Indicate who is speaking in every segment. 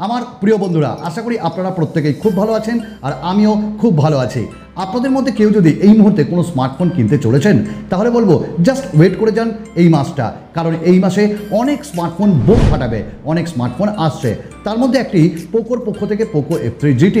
Speaker 1: আমার প্রিয় বন্ধুরা, আশা করি আপনারা প্রত্যেকেই খুব ভালো আছেন আর আমিও খুব ভালো আছি। আপনাদের মধ্যে কেউ যদি এই মুহূর্তে কোনো স্মার্টফোন কিনতে চলেছেন তাহলে বলবো জাস্ট ওয়েট করে যান এই মাসটা, কারণ এই মাসে অনেক স্মার্টফোন বুক ফাটাবে, অনেক স্মার্টফোন আসছে। তার মধ্যে একটি পোকোর পক্ষ থেকে পোকো F3 GT,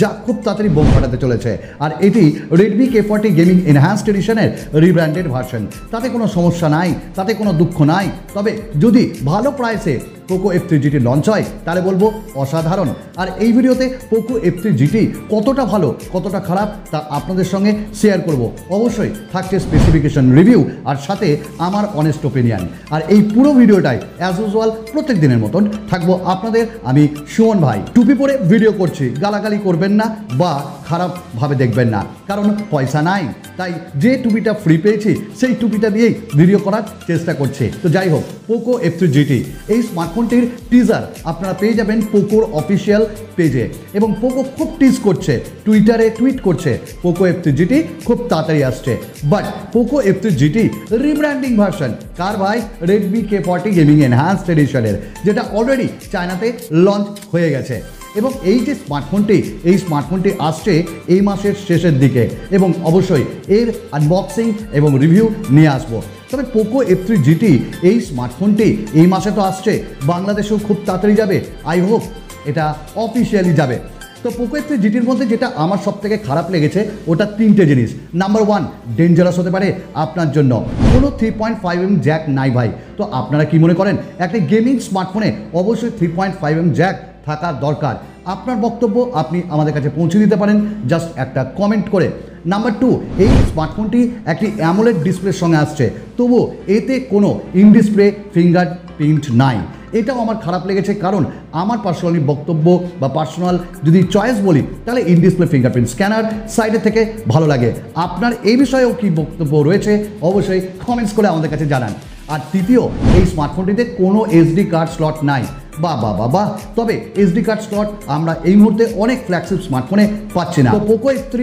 Speaker 1: যা খুব তাড়াতাড়ি বুক ফাটাতে চলেছে। আর এটি Redmi K40 Gaming Enhanced Editionের রিব্র্যান্ডেড ভার্সন। তাতে কোনো সমস্যা নাই, তাতে কোনো দুঃখ নাই। তবে যদি ভালো প্রাইসে পোকো F3 GT লঞ্চ হয় তাহলে বলবো অসাধারণ। আর এই ভিডিওতে পোকো F3 GT কতটা ভালো কতটা খারাপ তা আপনাদের সঙ্গে শেয়ার করব। অবশ্যই থাকছে স্পেসিফিকেশন রিভিউ আর সাথে আমার অনেস্ট ওপিনিয়ন। আর এই পুরো ভিডিওটাই অ্যাজ ইউজুয়াল প্রত্যেক দিনের মতন থাকবো আপনাদের আমি সুমন ভাই। টুপি পরে ভিডিও করছি, গালাগালি করবেন না বা খারাপভাবে দেখবেন না, কারণ পয়সা নাই। তাই যে টুপিটা ফ্রি পেয়েছি সেই টুপিটা দিয়েই ভিডিও করার চেষ্টা করছি। তো যাই হোক, পোকো F3 GT এই স্মার্টফোনটির টিজার আপনারা পেয়ে যাবেন পোকোর অফিসিয়াল পেজে। এবং পোকো খুব টিজ করছে, টুইটারে টুইট করছে পোকো F3 GT খুব তাড়াতাড়ি আসছে। But Poco F3 GT rebranding version কার ভাই? Redmi K40 Gaming Enhanced Editionের, যেটা অলরেডি চায়নাতে লঞ্চ হয়ে গেছে। এবং এই যে স্মার্টফোনটি আসছে এই মাসের শেষের দিকে, এবং অবশ্যই এর আনবক্সিং এবং রিভিউ নিয়ে আসবো। তবে পোকো F3 GT এই স্মার্টফোনটি এই মাসে তো আসছে, বাংলাদেশেও খুব তাড়াতাড়ি যাবে। আই হোপ এটা অফিসিয়ালি যাবে। তো পোকো F3 GTর মধ্যে যেটা আমার সব থেকে খারাপ লেগেছে ওটা তিনটে জিনিস। নাম্বার 1, ডেঞ্জারাস হতে পারে আপনার জন্য, কোনো 3.5mm জ্যাক নাই ভাই। তো আপনারা কি মনে করেন একটা গেমিং স্মার্টফোনে অবশ্যই 3.5mm জ্যাক থাকা দরকার? আপনার বক্তব্য আপনি আমাদের কাছে পৌঁছে দিতে পারেন জাস্ট একটা কমেন্ট করে। নাম্বার 2, এই স্মার্টফোনটি একটি অ্যামোলেড ডিসপ্লের সঙ্গে আসছে, তবুও এতে কোনো ইনডিসপ্লে ফিঙ্গারপ্রিন্ট নাই। এটাও আমার খারাপ লেগেছে, কারণ আমার পার্সোনালি বক্তব্য বা পার্সোনাল যদি চয়েস বলি তাহলে ইনডিসপ্লে ফিঙ্গারপ্রিন্ট স্ক্যানার সাইডের থেকে ভালো লাগে। আপনার এই বিষয়েও কি বক্তব্য রয়েছে অবশ্যই কমেন্টস করে আমাদের কাছে জানান। আর তৃতীয়, এই স্মার্টফোনটিতে কোনো SD কার্ড স্লট নাই। বাবা, তবে SD কার্ড স্লট আমরা এই মুহূর্তে অনেক ফ্ল্যাগশিপ স্মার্টফোনে পাচ্ছি না। তো পোকো F3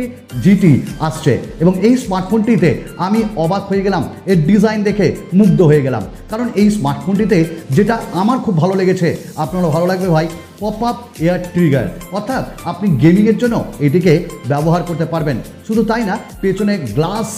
Speaker 1: GT আসছে এবং এই স্মার্টফোনটিতে আমি অবাক হয়ে গেলাম, এর ডিজাইন দেখে মুগ্ধ হয়ে গেলাম। কারণ এই স্মার্টফোনটিতে যেটা আমার খুব ভালো লেগেছে, আপনারও ভালো লাগবে ভাই, পপ আপ এয়ার ট্রিগার, অর্থাৎ আপনি গেমিংয়ের জন্য এটিকে ব্যবহার করতে পারবেন। শুধু তাই না, পেছনে গ্লাস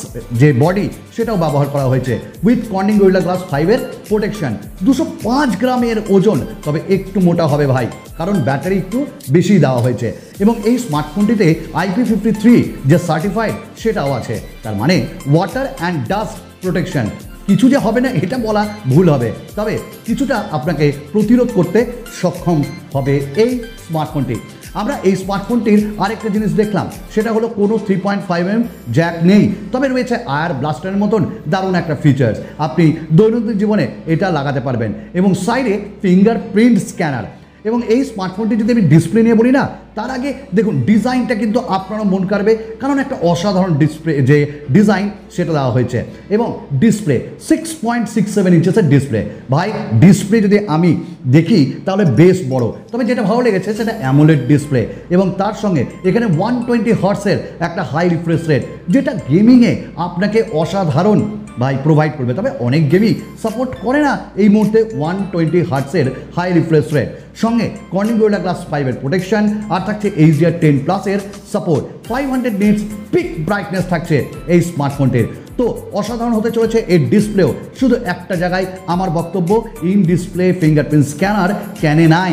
Speaker 1: যে বডি সেটাও ব্যবহার করা হয়েছে উইথ কর্নিং গরিলা গ্লাস 5-এর প্রোটেকশন। 205 গ্রামের ওজন, তবে একটু মোটা হবে ভাই, কারণ ব্যাটারি একটু বেশি দেওয়া হয়েছে। এবং এই স্মার্টফোনটিতে IP53 যে সার্টিফাইড সেটাও আছে, তার মানে ওয়াটার অ্যান্ড ডাস্ট প্রোটেকশন। কিছু যে হবে না এটা বলা ভুল হবে, তবে কিছুটা আপনাকে প্রতিরোধ করতে সক্ষম হবে এই স্মার্টফোনটি। আমরা এই স্মার্টফোনটির আরেকটা জিনিস দেখলাম, সেটা হলো কোনো 3.5mm জ্যাক নেই, তবে রয়েছে আয়ার ব্লাস্টারের মতন দারুণ একটা ফিচার্স। আপনি দৈনন্দিন জীবনে এটা লাগাতে পারবেন। এবং সাইডে ফিঙ্গারপ্রিন্ট স্ক্যানার। এবং এই স্মার্টফোনটি যদি আমি ডিসপ্লে নিয়ে বলি না, তার আগে দেখুন ডিজাইনটা কিন্তু আপনারও মন কাড়বে, কারণ একটা অসাধারণ ডিসপ্লে যে ডিজাইন সেটা দেওয়া হয়েছে। এবং ডিসপ্লে 6.67 ইঞ্চেসের ডিসপ্লে। ভাই ডিসপ্লে যদি আমি দেখি তাহলে বেশ বড়, তবে যেটা ভালো লেগেছে সেটা অ্যামোলেড ডিসপ্লে। এবং তার সঙ্গে এখানে 120 হার্টসের একটা হাই রিফ্রেশ রেট, যেটা গেমিংয়ে আপনাকে অসাধারণ ভাই প্রোভাইড করবে। তবে অনেক গেমই সাপোর্ট করে না এই মুহূর্তে 120 হার্টসের হাই রিফ্রেশ রেট, সঙ্গে কর্নিং গরিলা গ্লাস 5-এর প্রোটেকশন, আর থাকছে HDR10+-এর সাপোর্ট। 500 নিটস পিক ব্রাইটনেস থাকছে এই স্মার্টফোনটির। তো অসাধারণ হতে চলেছে এর ডিসপ্লেও। শুধু একটা জায়গায় আমার বক্তব্য, ইন ডিসপ্লে ফিঙ্গারপ্রিন্ট স্ক্যানার কেন নাই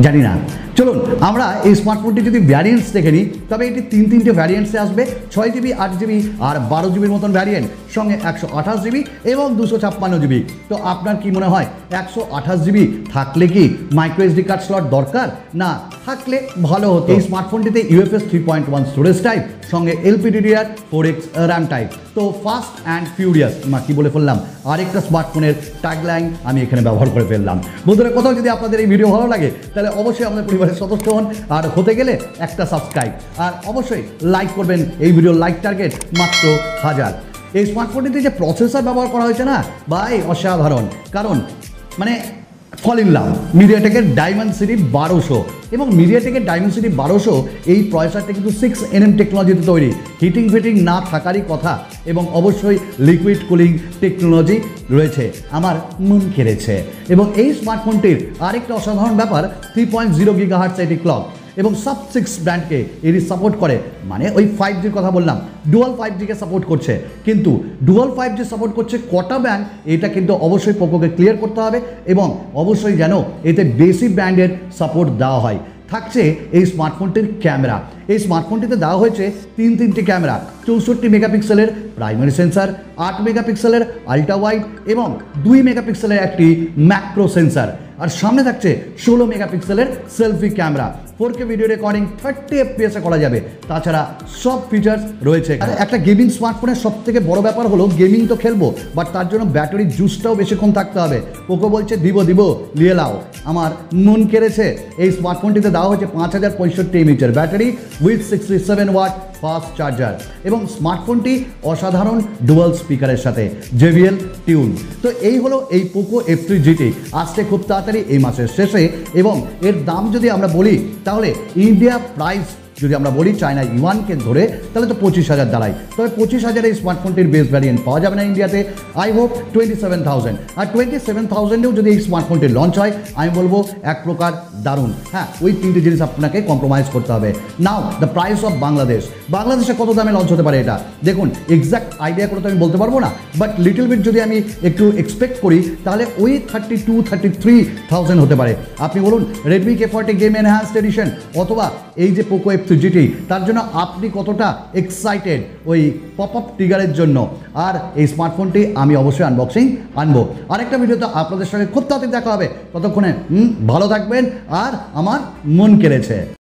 Speaker 1: জানি না। চলুন আমরা এই স্মার্টফোনটি যদি ভ্যারিয়েন্টস দেখে নিই, তবে এটি তিনটে ভ্যারিয়েন্টসে আসবে, 6GB, 8GB আর 12GBর মতন ভ্যারিয়েন্ট, সঙ্গে 128GB এবং 256GB। তো আপনার কি মনে হয় 128GB থাকলে কি মাইক্রো SD কার্ড স্লট দরকার? না থাকলে ভালো হতো। এই স্মার্টফোনটিতে UFS 3.1 স্টোরেজ টাইপ, সঙ্গে LPDDR4X র্যাম টাইপ। তো ফাস্ট অ্যান্ড ফিউরিয়াস, কি বলে ফেললাম, আরেকটা স্মার্টফোনের ট্যাগলাইন আমি এখানে ব্যবহার করে ফেললাম। বন্ধুরা, কোথাও যদি আপনাদের এই ভিডিও ভালো লাগে তাহলে অবশ্যই আমাদের পরিবারের সদস্য হন, আর হতে গেলে একটা সাবস্ক্রাইব, আর অবশ্যই লাইক করবেন। এই ভিডিওর লাইক টার্গেট মাত্র 1000। এই স্মার্টফোনটিতে যে প্রসেসর ব্যবহার করা হয়েছে না ভাই, অসাধারণ। কারণ মানে ফল ইন লাভ মিডিয়াটেকের ডায়মেনসিটি 1200 এবং মিডিয়াটেকের ডায়মেনসিটি 1200 এই প্রসেসরটা কিন্তু 6nm টেকনোলজিতে তৈরি, হিটিং ফিটিং না থাকারই কথা এবং অবশ্যই লিকুইড কুলিং টেকনোলজি রয়েছে, আমার মন কেড়েছে। এবং এই স্মার্টফোনটির আরেকটা অসাধারণ ব্যাপার 3.0 GHz এটি ক্লক এবং সাব 6 ব্র্যান্ডকে এটি সাপোর্ট করে, মানে ওই 5Gর কথা বললাম, ডুয়াল 5Gকে সাপোর্ট করছে। কিন্তু ডুয়াল 5G সাপোর্ট করছে কটা ব্র্যান্ড, এটা কিন্তু অবশ্যই পোকোকে ক্লিয়ার করতে হবে এবং অবশ্যই যেন এতে বেশি ব্র্যান্ডের সাপোর্ট দেওয়া হয়। থাকছে এই স্মার্টফোনটির ক্যামেরা, এই স্মার্টফোনটিতে দেওয়া হয়েছে তিনটি ক্যামেরা, 64 মেগাপিক্সেলের প্রাইমারি সেন্সার, 8 মেগাপিক্সেলের আল্ট্রা ওয়াইড এবং 2 মেগাপিক্সেলের একটি ম্যাক্রো সেন্সার, আর সামনে থাকছে 16 মেগাপিক্সেলের selfie camera. 4K video recording 30 FPS করা যাবে, তাছাড়া সব ফিচার্স রয়েছে। আর একটা গেমিং স্মার্টফোনের সবথেকে বড় ব্যাপার হলো গেমিং তো খেলবো, বাট তার জন্য ব্যাটারির জুসটাও বেশিক্ষণ থাকতে হবে। পোকো বলছে দিব নিয়ে নাও, আমার মন কেড়েছে। এই স্মার্টফোনটিতে দেওয়া হয়েছে 5065 mAh battery with 67 watt fast charger এবং স্মার্টফোনটি অসাধারণ ডুয়াল স্পিকারের সাথে JBL টিউন। তো এই হলো এই পোকো F3 GT, আসছে খুব তাড়াতাড়ি এই মাসের শেষে এবং এর দাম যদি আমরা বলি তাহলে ইন্ডিয়া প্রাইস যদি আমরা বলি চায়না ইউয়ানকে ধরে তাহলে তো 25,000 দাঁড়ায়। তবে 25,000 এই স্মার্টফোনটির বেস ভ্যারিয়েন্ট পাওয়া যাবে না ইন্ডিয়াতে, আই হোপ 27,000। আর 27,000এও যদি এই স্মার্টফোনটি লঞ্চ হয় আমি বলবো এক প্রকার দারুণ। হ্যাঁ, ওই তিনটে জিনিস আপনাকে কম্প্রোমাইজ করতে হবে। নাও দ্য প্রাইস অফ বাংলাদেশে কত দামে লঞ্চ হতে পারে এটা দেখুন, এক্স্যাক্ট আইডিয়া করে তো আমি বলতে পারবো না, বাট লিটল বিট যদি আমি একটু এক্সপেক্ট করি তাহলে ওই 32-33,000 হতে পারে। আপনি বলুন Redmi K40 Game Enhanced Edition অথবা এই যে পোকো F3 GT, তার জন্য আপনি কতটা এক্সাইটেড ওই পপ আপ ট্রিগারের জন্য। আর এই স্মার্টফোনটি আমি অবশ্যই আনবক্সিং আনবো। আরেকটা ভিডিওতে আপনাদের সঙ্গে খুব তাড়াতাড়ি দেখা হবে, ততক্ষণে ভালো থাকবেন আর আমার মন কেড়েছে।